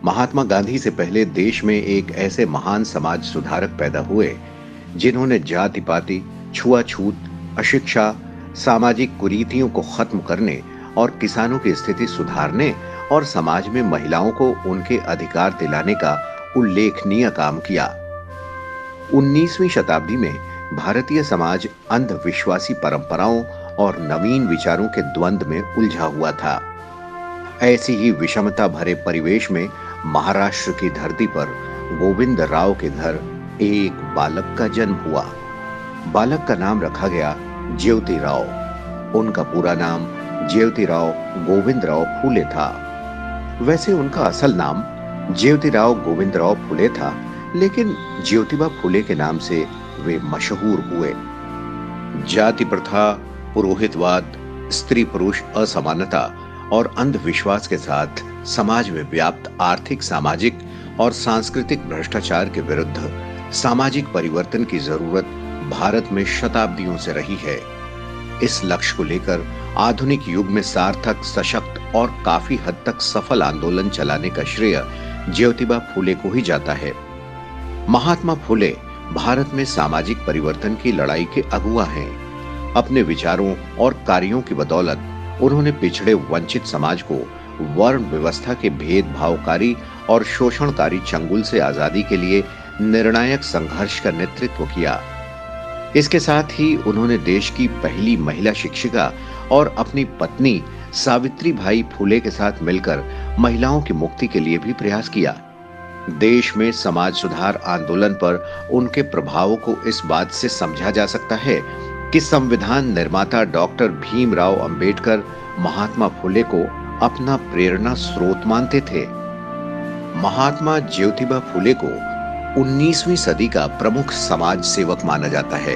महात्मा गांधी से पहले देश में एक ऐसे महान समाज सुधारक पैदा हुए जिन्होंने जाति पाति, छुआछूत, अशिक्षा, सामाजिक कुरीतियों को खत्म करने और किसानों की स्थिति सुधारने और समाज में महिलाओं को उनके अधिकार दिलाने का उल्लेखनीय काम किया। 19वीं शताब्दी में भारतीय समाज अंधविश्वासी परंपराओं और नवीन विचारों के द्वंद्व में उलझा हुआ था। ऐसी ही विषमता भरे परिवेश में महाराष्ट्र की धरती पर गोविंद राव के घर एक बालक का जन्म हुआ। बालक का नाम रखा गया ज्योतिराव। उनका पूरा नाम ज्योतिराव गोविंदराव फूले था। वैसे उनका असल नाम ज्योतिराव गोविंदराव फूले था, लेकिन ज्योतिबा फूले के नाम से वे मशहूर हुए। जाति प्रथा, पुरोहितवाद, स्त्री पुरुष असमानता और अंधविश्वास के साथ समाज में व्याप्त आर्थिक, सामाजिक और सांस्कृतिक भ्रष्टाचार के विरुद्ध सामाजिक परिवर्तन की जरूरत भारत में शताब्दियों से रही है। इस लक्ष्य को लेकर आधुनिक युग में सार्थक, सशक्त और काफी हद तक सफल आंदोलन चलाने का श्रेय ज्योतिबा फूले को ही जाता है। महात्मा फूले भारत में सामाजिक परिवर्तन की लड़ाई के अगुवा हैं। अपने विचारों और कार्यों की बदौलत उन्होंने पिछड़े वंचित समाज को वर्ण व्यवस्था के भेदभावकारी और शोषणकारी चंगुल से आजादी के लिए निर्णायक संघर्ष का नेतृत्व किया। इसके साथ ही उन्होंने देश की पहली महिला शिक्षिका और अपनी पत्नी सावित्रीबाई फूले के साथ मिलकर महिलाओं की मुक्ति के लिए भी प्रयास किया। देश में समाज सुधार आंदोलन पर उनके प्रभाव को इस बात से समझा जा सकता है कि संविधान निर्माता डॉक्टर भीमराव अंबेडकर महात्मा फूले को अपना प्रेरणा स्रोत मानते थे। महात्मा ज्योतिबा फूले को 19वीं सदी का प्रमुख समाज सेवक माना जाता है।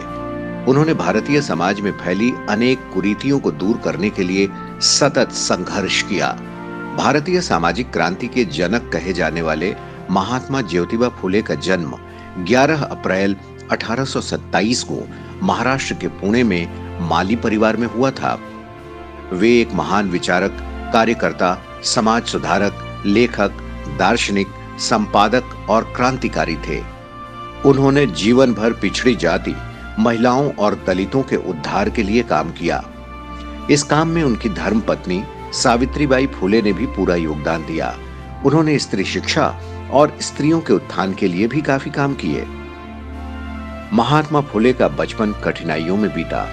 उन्होंने भारतीय समाज में फैली अनेक कुरीतियों को दूर करने के लिए सतत संघर्ष किया। भारतीय सामाजिक क्रांति के जनक कहे जाने वाले महात्मा ज्योतिबा फूले का जन्म 11 अप्रैल 1827 को महाराष्ट्र के पुणे में माली परिवार में हुआ था। वे एक महान विचारक, कार्यकर्ता, समाज सुधारक, लेखक, दार्शनिक, संपादक और क्रांतिकारी थे। उन्होंने जीवन भर पिछड़ी जाति, महिलाओं और दलितों के उद्धार के लिए काम किया। इस काम में उनकी धर्मपत्नी सावित्रीबाई फूले ने भी पूरा योगदान दिया। उन्होंने स्त्री शिक्षा और स्त्रियों के उत्थान के लिए भी काफी काम किए। महात्मा फूले का बचपन कठिनाइयों में बीता।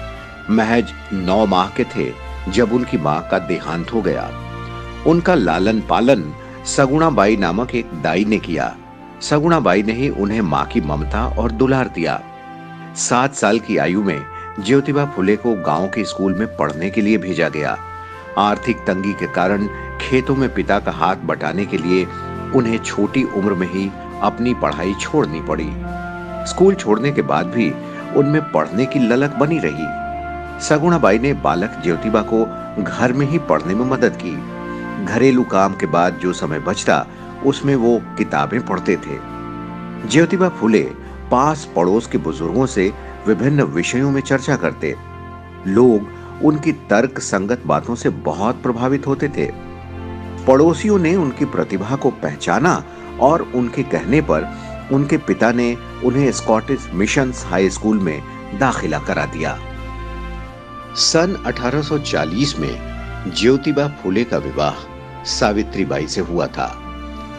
महज 9 माह के थे जब उनकी मां का देहांत हो गया। उनका लालन पालन सगुणाबाई नामक एक दाई ने किया। सगुणाबाई ने ही उन्हें मां की ममता और दुलार दिया। 7 साल की आयु में ज्योतिबा फूले को गांव के स्कूल में पढ़ने के लिए भेजा गया। आर्थिक तंगी के कारण खेतों में पिता का हाथ बटाने के लिए उन्हें छोटी उम्र में ही अपनी पढ़ाई छोड़नी पड़ी। स्कूल छोड़ने के बाद भी उनमें पढ़ने की ललक बनी रही। सगुणाबाई ने बालक ज्योतिबा को घर में ही पढ़ने में मदद की। घरेलू काम के बाद जो समय बचता उसमें वो किताबें पढ़ते थे। ज्योतिबा फूले पास पड़ोस के बुजुर्गों से विभिन्न विषयों में चर्चा करते। लोग उनकी तर्क संगत बातों से बहुत प्रभावित होते थे। पड़ोसियों ने उनकी प्रतिभा को पहचाना और उनके कहने पर उनके पिता ने उन्हें स्कॉटिश मिशंस हाई स्कूल में दाखिला करा दिया। सन 1840 में ज्योतिबा फूले का विवाह सावित्रीबाई से हुआ था।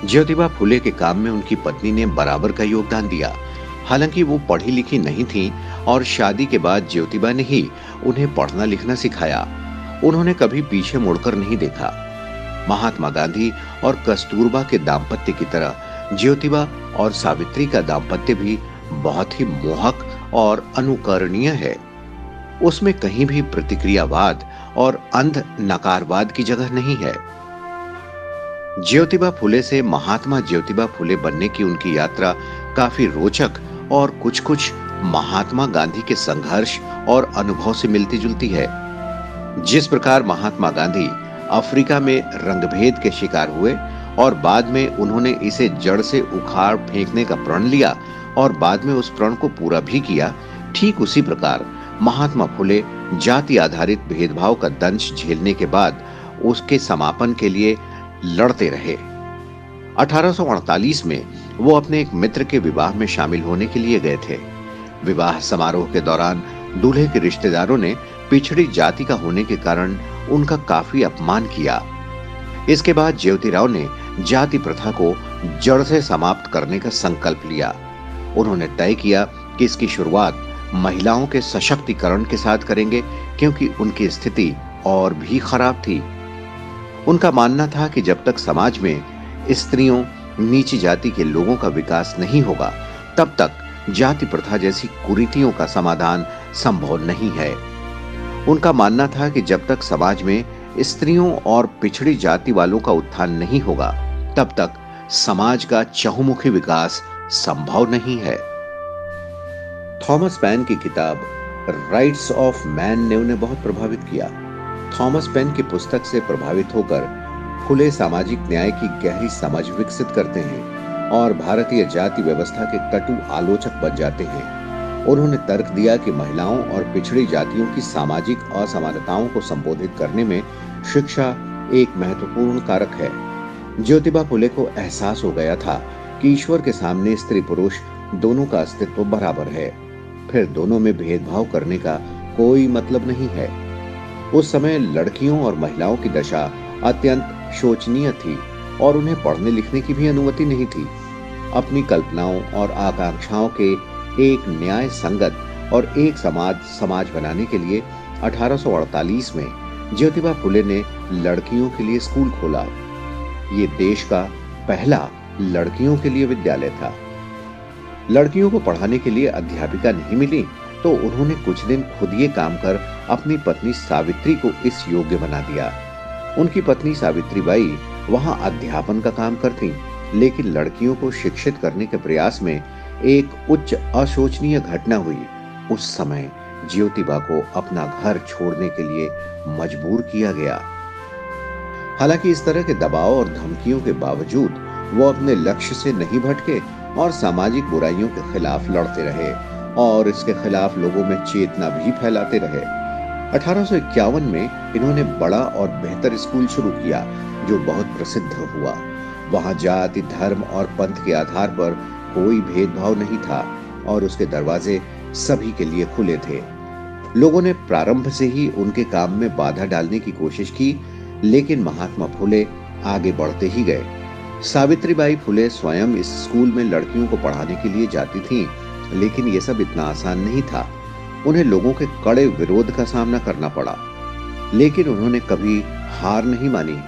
ज्योतिबा फूले के काम में उनकी पत्नी ने बराबर का योगदान दिया। हालांकि वो पढ़ी लिखी नहीं थी और शादी के बाद ज्योतिबा ने ही उन्हें पढ़ना लिखना सिखाया। उन्होंने कभी पीछे मुड़कर नहीं देखा। महात्मा गांधी और कस्तूरबा के दाम्पत्य की तरह ज्योतिबा और सावित्री का दाम्पत्य भी बहुत ही मोहक और अनुकरणीय है। उसमें कहीं भी प्रतिक्रियावाद और अंध नकारवाद की जगह नहीं है। ज्योतिबा फूले से महात्मा ज्योतिबा फूले बनने की उनकी यात्रा काफी रोचक और कुछ महात्मा गांधी के संघर्ष और अनुभव से मिलती जुलती है। जिस प्रकार महात्मा गांधी अफ्रीका में रंगभेद के शिकार हुए और बाद में उन्होंने इसे जड़ से उखाड़ फेंकने का प्रण लिया और बाद में उस प्रण को पूरा भी किया, ठीक उसी प्रकार महात्मा फूले जाति आधारित भेदभाव का दंश झेलने के बाद उसके समापन के लिए लड़ते रहे। 1848 में वो अपने एक मित्र के विवाह में शामिल होने के लिए गए थे। विवाह समारोह के दौरान दूल्हे के रिश्तेदारों ने पिछड़ी जाति का होने के कारण उनका काफी अपमान किया। इसके बाद ज्योतिराव ने जाति प्रथा को जड़ से समाप्त करने का संकल्प लिया। उन्होंने तय किया कि इसकी शुरुआत महिलाओं के सशक्तिकरण के साथ करेंगे, क्योंकि उनकी स्थिति और भी खराब थी। उनका मानना था कि जब तक समाज में स्त्रियों, नीची जाति के लोगों का विकास नहीं होगा, तब तक जाति प्रथा जैसी कुरीतियों का समाधान संभव नहीं है। उनका मानना था कि जब तक समाज में स्त्रियों और पिछड़ी जाति वालों का उत्थान नहीं होगा, तब तक समाज का चहुमुखी विकास संभव नहीं है। थॉमस पेन की किताब राइट्स ऑफ मैन ने उन्हें बहुत प्रभावित किया। थॉमस पेन की पुस्तक से प्रभावित होकर फुले सामाजिक न्याय की गहरी समझ विकसित करते हैं और भारतीय जाति व्यवस्था के कटु आलोचक बन जाते हैं। उन्होंने तर्क दिया कि महिलाओं और पिछड़ी जातियों की सामाजिक असमानताओं को संबोधित करने में शिक्षा एक महत्वपूर्ण कारक है। ज्योतिबा फुले को एहसास हो गया था कि ईश्वर के सामने स्त्री पुरुष दोनों का अस्तित्व बराबर है, फिर दोनों में भेदभाव करने का कोई मतलब नहीं है। उस समय लड़कियों और महिलाओं की दशा अत्यंत शोचनीय थी और उन्हें पढ़ने लिखने की भी अनुमति नहीं थी। अपनी कल्पनाओं और आकांक्षाओं के एक न्याय संगत और एक समाज बनाने के लिए 1848 में ज्योतिबा फुले ने लड़कियों के लिए स्कूल खोला। ये देश का पहला लड़कियों के लिए विद्यालय था। लड़कियों को पढ़ाने के लिए अध्यापिका नहीं मिली तो उन्होंने कुछ दिन खुद ये काम कर अपनी पत्नी सावित्री को इस योग्य बना दिया। उनकी पत्नी सावित्री बाई वहां अध्यापन का काम करती, लेकिन लड़कियों को शिक्षित करने के प्रयास में एक उच्च अशोचनीय घटना हुई। उस समय ज्योतिबा को अपना घर छोड़ने के लिए मजबूर किया गया। हालांकि इस तरह के दबाव और धमकियों के बावजूद वो अपने लक्ष्य से नहीं भटके और सामाजिक बुराइयों के खिलाफ लड़ते रहे और इसके खिलाफ लोगों में चेतना भी फैलाते रहे। 1851 में इन्होंने बड़ा और बेहतर स्कूल शुरू किया जो बहुत प्रसिद्ध हुआ। वहां जाति, धर्म और पंथ के आधार पर कोई भेदभाव नहीं था और उसके दरवाजे सभी के लिए खुले थे। लोगों ने प्रारंभ से ही उनके काम में बाधा डालने की कोशिश की, लेकिन महात्मा फुले आगे बढ़ते ही गए। सावित्रीबाई फुले स्वयं इस स्कूल में लड़कियों को पढ़ाने के लिए जाती थीं, लेकिन यह सब इतना आसान नहीं था। उन्हें लोगों के कड़े विरोध का सामना करना पड़ा, लेकिन उन्होंने कभी हार नहीं मानी।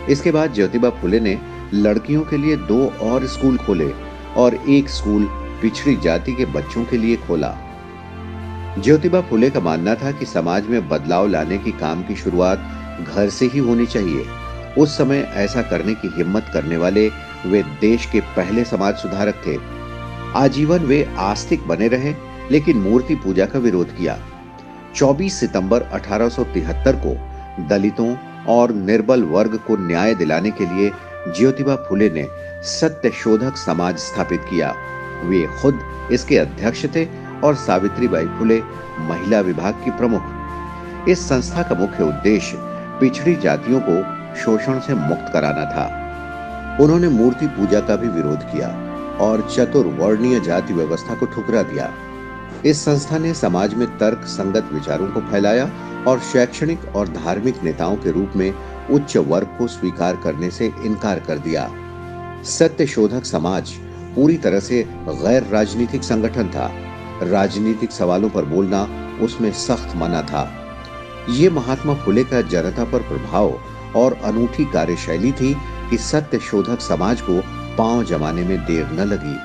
इसके बाद ज्योतिबा फुले ने लड़कियों के लिए 2 और स्कूल खोले और एक स्कूल पिछड़ी जाति के बच्चों के लिए खोला। ज्योतिबा फुले का मानना था कि समाज में बदलाव लाने की काम की शुरुआत घर से ही होनी चाहिए। उस समय ऐसा करने की हिम्मत करने वाले वे देश के पहले समाज सुधारक थे। आजीवन वे आस्तिक बने रहे, लेकिन मूर्ति पूजा का विरोध किया। 24 सितंबर 1873 को दलितों और निर्बल वर्ग को न्याय दिलाने के लिए ज्योतिबा फुले ने सत्य शोधक समाज स्थापित किया। वे खुद इसके अध्यक्ष थे और सावित्रीबाई फुले महिला विभाग की प्रमुख। इस संस्था का मुख्य उद्देश्य पिछड़ी जातियों को शोषण से मुक्त कराना था। उन्होंने मूर्ति पूजा का भी विरोध किया और चतुर्वर्णीय जाति व्यवस्था को ठुकरा दिया। इस संस्था ने समाज में तर्क संगत विचारों को फैलाया और शैक्षणिक और धार्मिक नेताओं के रूप में उच्च वर्ग को स्वीकार करने से इनकार कर दिया। सत्य शोधक समाज पूरी तरह से गैर राजनीतिक संगठन था। राजनीतिक सवालों पर बोलना उसमें सख्त मना था। ये महात्मा फुले का जनता पर प्रभाव और अनूठी कार्यशैली थी कि सत्य शोधक समाज को पांव जमाने में देर न लगी।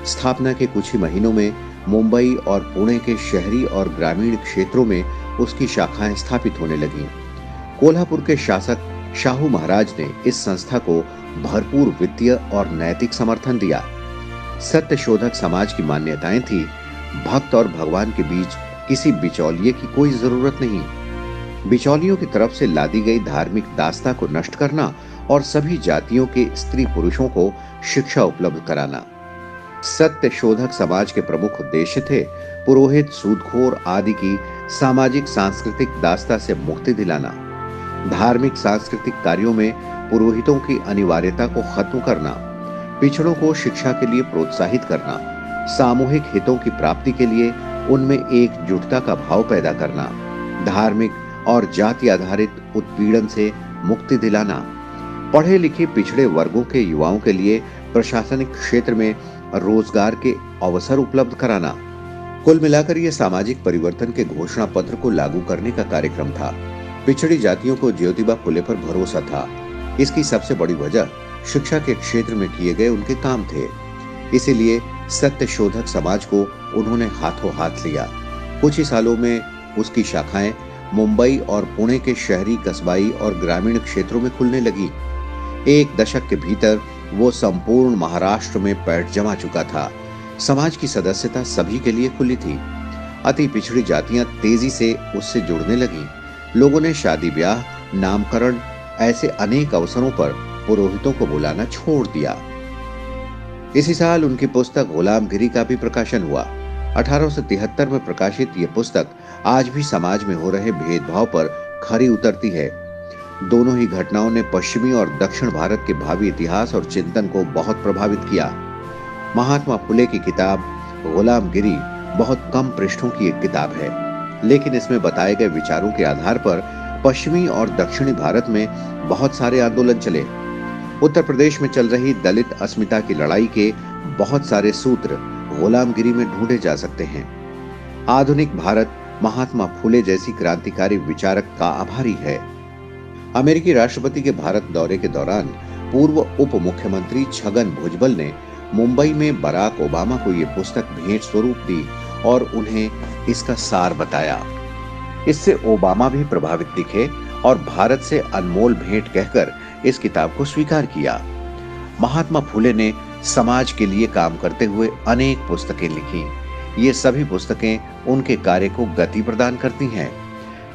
स्थापना के कुछ ही महीनों में मुंबई और पुणे के शहरी और ग्रामीण क्षेत्रों में उसकी शाखाएं स्थापित होने लगीं। कोल्हापुर के शासक शाहू महाराज ने इस संस्था को भरपूर वित्तीय और नैतिक समर्थन दिया। सत्य शोधक समाज की मान्यताएं थी, भक्त और भगवान के बीच किसी बिचौलिए की कोई जरूरत नहीं। बिचौलियों की तरफ से लादी गई धार्मिक दास्ता को नष्ट करना और सभी जातियों के स्त्री पुरुषों को शिक्षा उपलब्ध कराना। सत्य शोधक समाज के प्रमुख उद्देश्य थे पुरोहित, सूदखोर आदि की सामाजिक सांस्कृतिक दास्ता से मुक्ति दिलाना, धार्मिक सांस्कृतिक कार्यों में पुरोहितों की अनिवार्यता को खत्म करना पिछड़ों को शिक्षा के लिए प्रोत्साहित करना, सामूहिक हितों की प्राप्ति के लिए उनमें एकजुटता का भाव पैदा करना, धार्मिक और जाति आधारित उत्पीड़न से मुक्ति दिलाना, पढ़े लिखे पिछड़े वर्गों के युवाओं के लिए प्रशासनिक क्षेत्र में रोजगार के अवसर उपलब्ध कराना। कुल मिलाकर यह सामाजिक परिवर्तन के घोषणा पत्र को लागू करने का कार्यक्रम था। पिछड़ी जातियों को ज्योतिबा फुले पर भरोसा था। इसकी सबसे बड़ी वजह शिक्षा के क्षेत्र में किए गए उनके काम थे। इसीलिए सत्य शोधक समाज को उन्होंने हाथों हाथ लिया। कुछ ही सालों में उसकी शाखाएं मुंबई और पुणे के शहरी, कस्बाई और ग्रामीण क्षेत्रों में खुलने लगी। एक दशक के भीतर वो संपूर्ण महाराष्ट्र में पैठ जमा चुका था। समाज की सदस्यता सभी के लिए खुली थी। अति पिछड़ी जातियां तेजी से उससे जुड़ने लगी। लोगों ने शादी ब्याह, नामकरण ऐसे अनेक अवसरों पर पुरोहितों को बुलाना छोड़ दिया। इसी साल उनकी पुस्तक गुलामगिरी का भी प्रकाशन हुआ। 1873 में प्रकाशित यह पुस्तक आज भी समाज में हो रहे भेदभाव पर खरी उतरती है। दोनों ही घटनाओं ने पश्चिमी और दक्षिण भारत के भावी इतिहास और चिंतन को बहुत प्रभावित किया। महात्मा फुले की किताब गुलामगिरी बहुत कम पृष्ठों की एक किताब है, लेकिन इसमें बताए गए विचारों के आधार पर पश्चिमी और दक्षिणी भारत में बहुत सारे आंदोलन चले। उत्तर प्रदेश में चल रही दलित अस्मिता की लड़ाई के बहुत सारे सूत्र गुलामगिरी में ढूंढे जा सकते हैं। आधुनिक भारत महात्मा फुले जैसी क्रांतिकारी विचारक का आभारी है। अमेरिकी राष्ट्रपति के भारत दौरे के दौरान पूर्व उप मुख्यमंत्री छगन भुजबल ने मुंबई में बराक ओबामा को यह पुस्तक भेंट स्वरूप दी और उन्हें इसका सार बताया। इससे ओबामा भी प्रभावित दिखे और भारत से अनमोल भेंट कहकर इस किताब को स्वीकार किया। महात्मा फुले ने समाज के लिए काम करते हुए अनेक पुस्तकें लिखी। ये सभी पुस्तकें उनके कार्य को गति प्रदान करती हैं।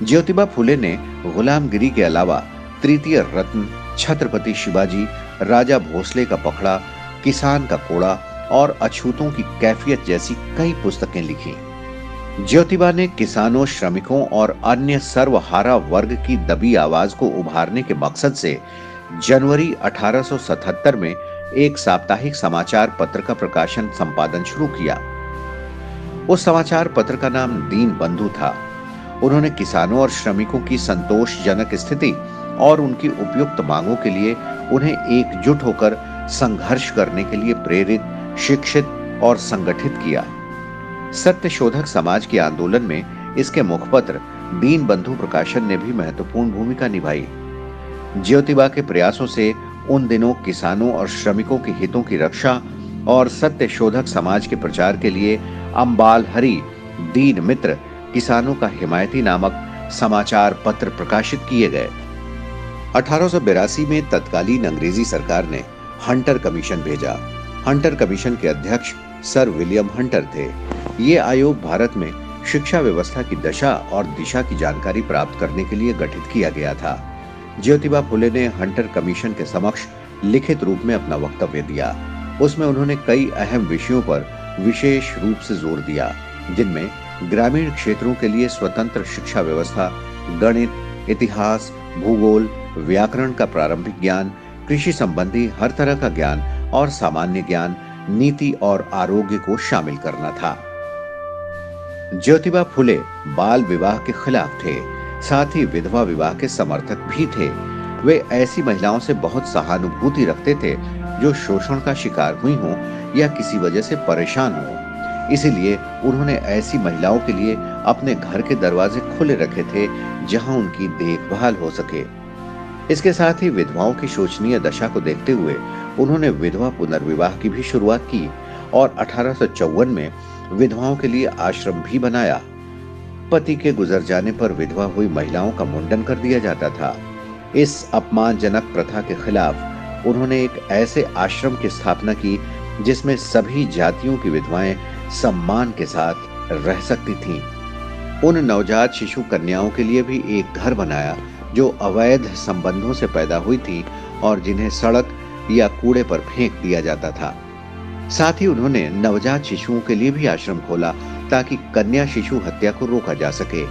ज्योतिबा फुले ने गुलामगिरी के अलावा तृतीय रत्न, छत्रपति शिवाजी, राजा भोसले का पखड़ा, किसान का कोड़ा और अछूतों की कैफियत जैसी कई पुस्तकें लिखी। ज्योतिबा ने किसानों, श्रमिकों और अन्य सर्वहारा वर्ग की दबी आवाज को उभारने के मकसद से जनवरी 1877 में एक साप्ताहिक समाचार पत्र का प्रकाशन संपादन शुरू किया। उस समाचार पत्र का नाम दीन बंधु था। उन्होंने किसानों और श्रमिकों की संतोषजनक स्थिति और उनकी उपयुक्त मांगों के लिए उन्हें एकजुट होकर संघर्ष करने के लिए प्रेरित, शिक्षित और संगठित किया। सत्य शोधक समाज के आंदोलन में इसके मुखपत्र दीन बंधु प्रकाशन ने भी महत्वपूर्ण भूमिका निभाई। ज्योतिबा के प्रयासों से उन दिनों किसानों और श्रमिकों के हितों की रक्षा और सत्य शोधक समाज के प्रचार के लिए अम्बाल हरि, दीन मित्र, किसानों का हिमायती नामक समाचार पत्र प्रकाशित किए गए। 1882 में तत्कालीन अंग्रेजी सरकार ने हंटर कमीशन भेजा। हंटर कमीशन के अध्यक्ष सर विलियम हंटर थे। ये आयोग भारत में शिक्षा व्यवस्था की दशा और दिशा की जानकारी प्राप्त करने के लिए गठित किया गया था। ज्योतिबा फुले ने हंटर कमीशन के समक्ष लिखित रूप में अपना वक्तव्य दिया। उसमें उन्होंने कई अहम विषयों पर विशेष रूप से जोर दिया, जिनमें ग्रामीण क्षेत्रों के लिए स्वतंत्र शिक्षा व्यवस्था, गणित, इतिहास, भूगोल, व्याकरण का प्रारंभिक ज्ञान, कृषि संबंधी हर तरह का ज्ञान और सामान्य ज्ञान, नीति और आरोग्य को शामिल करना था। ज्योतिबा फुले बाल विवाह के खिलाफ थे, साथ ही विधवा विवाह के समर्थक भी थे। वे ऐसी महिलाओं से बहुत सहानुभूति रखते थे जो शोषण का शिकार हुई हों या किसी वजह से परेशान हों। इसीलिए उन्होंने ऐसी महिलाओं के लिए अपने घर के दरवाजे खुले रखे थे जहां उनकी देखभाल हो सके। इसके साथ ही विधवाओं की शोचनीय दशा को देखते हुए उन्होंने विधवा पुनर्विवाह की भी शुरुआत की और 1854 में विधवाओं के लिए आश्रम भी बनाया। पति के गुजर जाने पर विधवा हुई महिलाओं का मुंडन कर दिया जाता था। इस अपमानजनक प्रथा के खिलाफ उन्होंने एक ऐसे आश्रम की स्थापना की जिसमें सभी जातियों की विधवाएं सम्मान के साथ रह सकती थीं। उन नवजात शिशु कन्याओं के लिए भी एक घर बनाया जो अवैध संबंधों से पैदा हुई थी और जिन्हें सड़क या कूड़े पर फेंक दिया जाता था। साथ ही उन्होंने नवजात शिशुओं के लिए भी आश्रम खोला ताकि कन्या शिशु हत्या को रोका जा सके।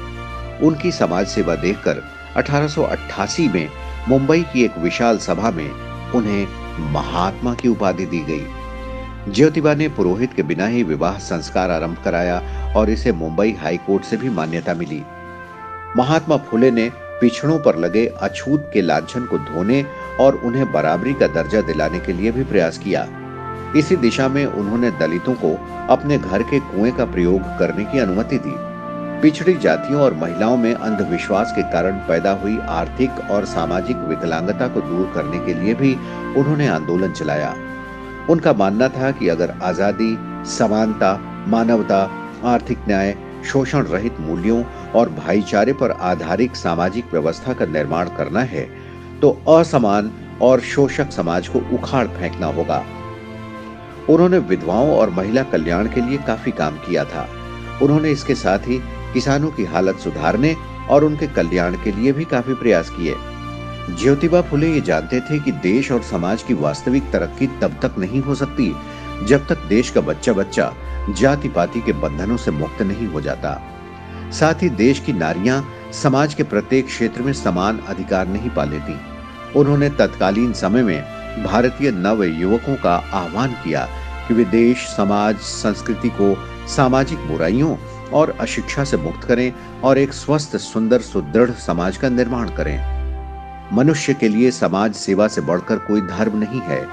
उनकी समाज सेवा देखकर 1888 में मुंबई की एक विशाल सभा में उन्हें महात्मा की उपाधि दी गई। ज्योतिबा ने पुरोहित के बिना ही विवाह संस्कार आरंभ कराया और इसे मुंबई हाई कोर्ट से भी मान्यता मिली। महात्मा फुले ने पिछड़ों पर लगे अछूत के लांछन को धोने और उन्हें बराबरी का दर्जा दिलाने के लिए भी प्रयास किया। इसी दिशा में उन्होंने दलितों को अपने घर के कुएं का प्रयोग करने की अनुमति दी। पिछड़ी जातियों और महिलाओं में अंधविश्वास के कारण पैदा हुई आर्थिक और सामाजिक विकलांगता को दूर करने के लिए भी उन्होंने आंदोलन चलाया। उनका मानना था कि अगर आजादी, समानता, मानवता, आर्थिक न्याय, शोषण रहित मूल्यों और भाईचारे पर आधारित सामाजिक व्यवस्था का निर्माण करना है तो असमान और शोषक समाज को उखाड़ फेंकना होगा। उन्होंने विधवाओं और महिला कल्याण के लिए काफी काम किया था। उन्होंने इसके साथ ही किसानों की हालत सुधारने और उनके कल्याण के लिए भी काफी प्रयास किए। ज्योतिबा फुले ये जानते थे कि देश और समाज की वास्तविक तरक्की तब तक नहीं हो सकती जब तक देश का बच्चा बच्चा जाति पाति के बंधनों से मुक्त नहीं हो जाता। साथ ही देश की नारियां समाज के प्रत्येक क्षेत्र में समान अधिकार नहीं पा लेती। उन्होंने तत्कालीन समय में भारतीय नव युवकों का आह्वान किया कि वे देश, समाज, संस्कृति को सामाजिक बुराइयों और अशिक्षा से मुक्त करें और एक स्वस्थ, सुंदर, सुदृढ़ समाज का निर्माण करें। मनुष्य के लिए समाज सेवा से बढ़कर कोई धर्म नहीं है।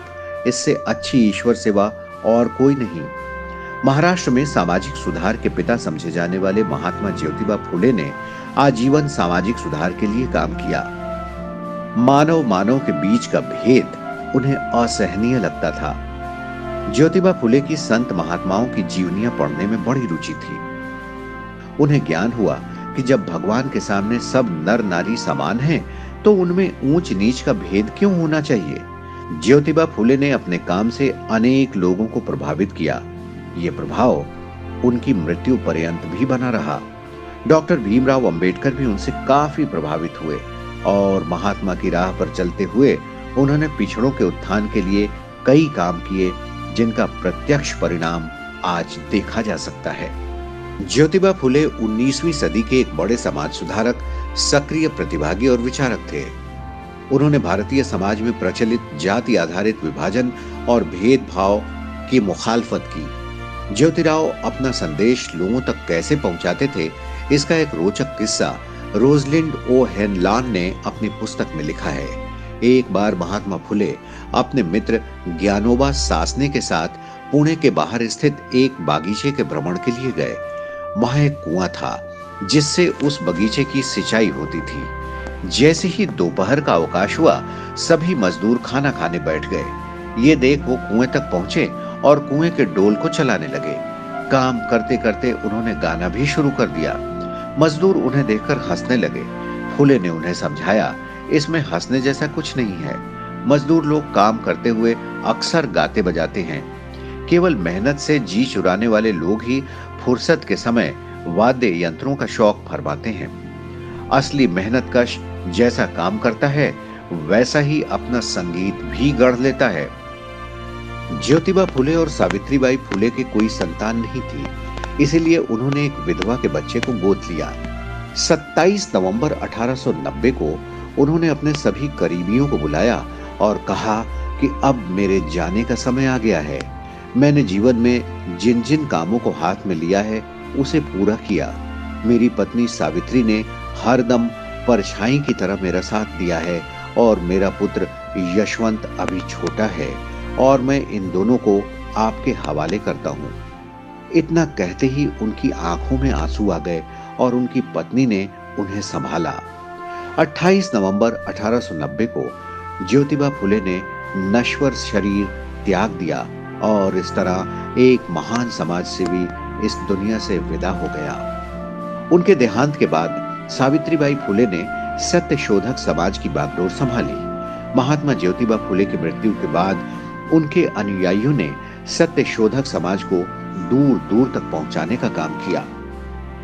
इससे अच्छी ईश्वर सेवा और कोई नहीं। महाराष्ट्र में सामाजिक सुधार के पिता समझे जाने वाले महात्मा ज्योतिबा फुले ने आजीवन सामाजिक सुधार के लिए काम किया। मानव मानव के बीच का भेद उन्हें असहनीय लगता था। ज्योतिबा फुले की संत महात्माओं की जीवनियां पढ़ने में बड़ी रुचि थी। उन्हें ज्ञान हुआ कि जब भगवान के सामने सब नर नारी समान हैं, तो उनमें ऊंच नीच का भेद क्यों होना चाहिए। ज्योतिबा फुले ने अपने काम से अनेक लोगों को प्रभावित किया। ये प्रभाव उनकी मृत्यु पर्यंत भी बना रहा। डॉक्टर भीमराव अंबेडकर भी उनसे काफी प्रभावित हुए और महात्मा की राह पर चलते हुए उन्होंने पिछड़ों के उत्थान के लिए कई काम किए, जिनका प्रत्यक्ष परिणाम आज देखा जा सकता है। ज्योतिबा फुले 19वीं सदी के एक बड़े समाज सुधारक, सक्रिय प्रतिभागी और विचारक थे। उन्होंने भारतीय समाज में प्रचलित जाति आधारित विभाजन और भेदभाव की मुखालफत की। ज्योतिराव अपना संदेश लोगों तक कैसे पहुंचाते थे, इसका एक रोचक किस्सा रोजलिंड ओ हेनलान ने अपनी पुस्तक में लिखा है। एक बार महात्मा फुले अपने मित्र ज्ञानोबा सासने के साथ पुणे के बाहर स्थित एक बागीचे के भ्रमण के लिए गए। वहां एक कुआं था जिससे उस बगीचे की सिंचाई होती थी। जैसे ही दोपहर का अवकाश हुआ, सभी मजदूर खाना खाने बैठ गए। ये देख वो कुएं तक पहुंचे और कुएं के डोल को चलाने लगे। काम करते करते उन्होंने गाना भी शुरू कर दिया। मजदूर उन्हें देखकर हंसने लगे। फुले ने उन्हें समझाया, इसमें हंसने जैसा कुछ नहीं है। मजदूर लोग काम करते हुए अक्सर गाते बजाते हैं। केवल मेहनत से जी चुराने वाले लोग ही फुर्सत के समय वाद्य यंत्रों का शौक फरमाते हैं। असली मेहनतकश जैसा काम करता है, वैसा ही अपना संगीत भी गढ़ लेता है। ज्योतिबा फुले और सावित्रीबाई फुले की कोई संतान नहीं थी, इसीलिए उन्होंने एक विधवा के बच्चे को गोद लिया। 27 नवंबर 1890 को उन्होंने अपने सभी करीबियों को बुलाया और कहा कि अब मेरे जाने का समय आ गया है। मैंने जीवन में जिन जिन कामों को हाथ में लिया है, उसे पूरा किया। मेरी पत्नी सावित्री ने हरदम परछाई की तरह मेरा साथ दिया है और मेरा पुत्र यशवंत अभी छोटा है और मैं इन दोनों को आपके हवाले करता हूँ। इतना कहते ही उनकी आंखों में आंसू आ गए और उनकी पत्नी ने उन्हें संभाला। 28 नवंबर 1890 को ज्योतिबा फुले ने नश्वर शरीर त्याग दिया और इस तरह एक महान समाज सेवी इस दुनिया से विदा हो गया। उनके देहांत के बाद सावित्रीबाई फुले ने सत्य शोधक समाज की बागडोर संभाली। महात्मा ज्योतिबा फुले की मृत्यु के बाद उनके अनुयायियों ने सत्य शोधक समाज को दूर दूर तक पहुंचाने का काम किया।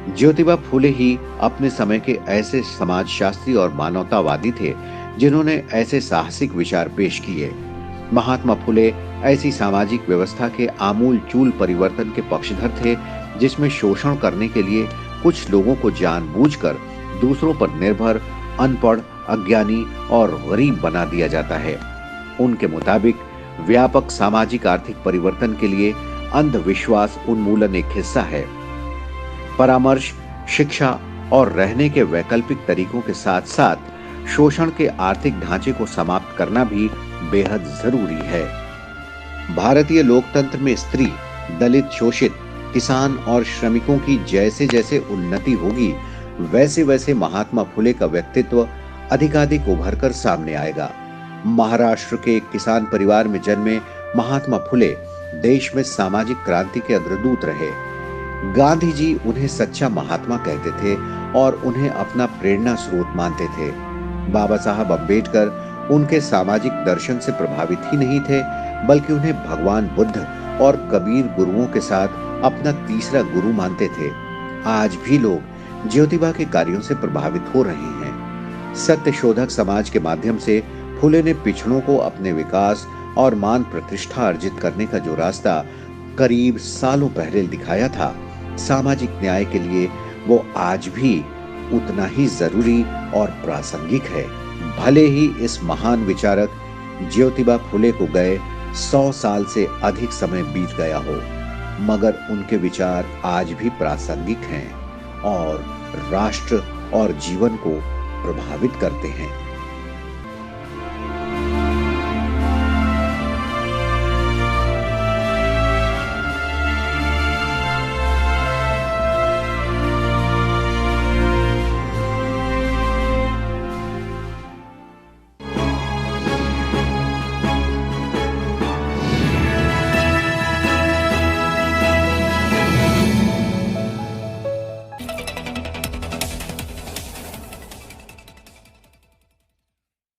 ज्योतिबा फुले ही अपने समय के ऐसे समाजशास्त्री और मानवतावादी थे जिन्होंने ऐसे साहसिक विचार पेश किए। महात्मा फुले ऐसी सामाजिक व्यवस्था के आमूल चूल परिवर्तन के पक्षधर थे जिसमें शोषण करने के लिए कुछ लोगों को जानबूझकर दूसरों पर निर्भर, अनपढ़, अज्ञानी और गरीब बना दिया जाता है। उनके मुताबिक व्यापक सामाजिक आर्थिक परिवर्तन के लिए अंधविश्वास उन्मूलन एक हिस्सा है। परामर्श, शिक्षा और रहने के वैकल्पिक तरीकों के साथ साथ शोषण के आर्थिक ढांचे को समाप्त करना भी बेहद जरूरी है। भारतीय लोकतंत्र में स्त्री, दलित, शोषित, किसान और श्रमिकों की जैसे जैसे उन्नति होगी, वैसे वैसे महात्मा फुले का व्यक्तित्व अधिकाधिक उभर कर सामने आएगा। महाराष्ट्र के एक किसान परिवार में जन्मे महात्मा फुले देश में सामाजिक क्रांति के अग्रदूत रहे। गांधी जी उन्हें सच्चा महात्मा कहते थे और उन्हें अपना प्रेरणा स्रोत मानते थे। बाबा साहब अम्बेडकर उनके सामाजिक दर्शन से प्रभावित ही नहीं थे, बल्कि उन्हें भगवान बुद्ध और कबीर गुरुओं के साथ अपना तीसरा गुरु मानते थे। आज भी लोग ज्योतिबा के कार्यों से प्रभावित हो रहे हैं। सत्य शोधक समाज के माध्यम से फुले ने पिछड़ों को अपने विकास और मान प्रतिष्ठा अर्जित करने का जो रास्ता करीब सालों पहले दिखाया था, सामाजिक न्याय के लिए वो आज भी उतना ही जरूरी और प्रासंगिक है। भले ही इस महान विचारक ज्योतिबा फुले को गए 100 साल से अधिक समय बीत गया हो, मगर उनके विचार आज भी प्रासंगिक हैं और राष्ट्र और जीवन को प्रभावित करते हैं।